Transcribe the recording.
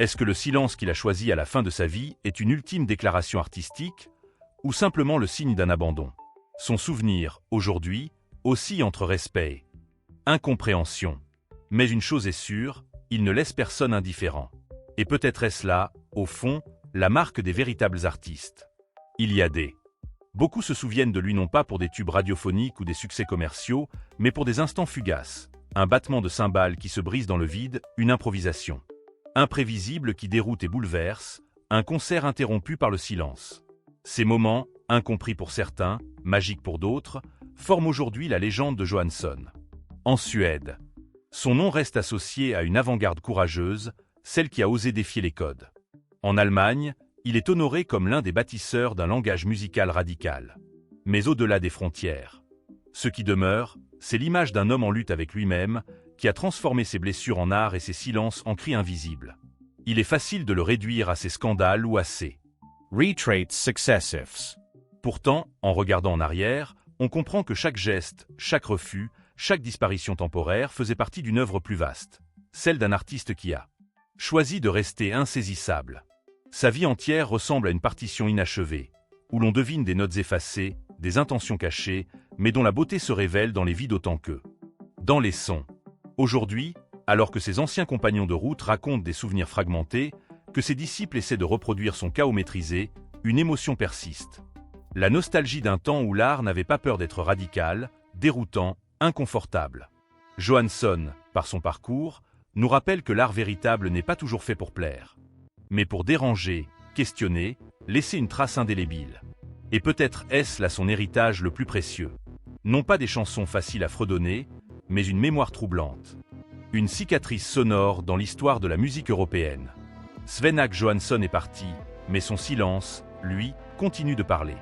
Est-ce que le silence qu'il a choisi à la fin de sa vie est une ultime déclaration artistique, ou simplement le signe d'un abandon? Son souvenir, aujourd'hui, oscille entre respect et incompréhension. Mais une chose est sûre, il ne laisse personne indifférent. Et peut-être est-ce là, au fond, la marque des véritables artistes. Il y a des... Beaucoup se souviennent de lui non pas pour des tubes radiophoniques ou des succès commerciaux, mais pour des instants fugaces. Un battement de cymbales qui se brise dans le vide, une improvisation imprévisible qui déroute et bouleverse, un concert interrompu par le silence. Ces moments, incompris pour certains, magiques pour d'autres, forment aujourd'hui la légende de Johansson. En Suède, son nom reste associé à une avant-garde courageuse, celle qui a osé défier les codes. En Allemagne, il est honoré comme l'un des bâtisseurs d'un langage musical radical. Mais au-delà des frontières, ce qui demeure, c'est l'image d'un homme en lutte avec lui-même, qui a transformé ses blessures en art et ses silences en cris invisibles. Il est facile de le réduire à ses scandales ou à ses retraits successifs. Pourtant, en regardant en arrière, on comprend que chaque geste, chaque refus, chaque disparition temporaire faisait partie d'une œuvre plus vaste, celle d'un artiste qui a choisi de rester insaisissable. Sa vie entière ressemble à une partition inachevée, où l'on devine des notes effacées, des intentions cachées, mais dont la beauté se révèle dans les vides autant que dans les sons. Aujourd'hui, alors que ses anciens compagnons de route racontent des souvenirs fragmentés, que ses disciples essaient de reproduire son chaos maîtrisé, une émotion persiste. La nostalgie d'un temps où l'art n'avait pas peur d'être radical, déroutant, inconfortable. Johansson, par son parcours, nous rappelle que l'art véritable n'est pas toujours fait pour plaire, mais pour déranger, questionner, laisser une trace indélébile. Et peut-être est-ce là son héritage le plus précieux. Non pas des chansons faciles à fredonner, mais une mémoire troublante. Une cicatrice sonore dans l'histoire de la musique européenne. Sven-Åge Johansson est parti, mais son silence, lui, continue de parler.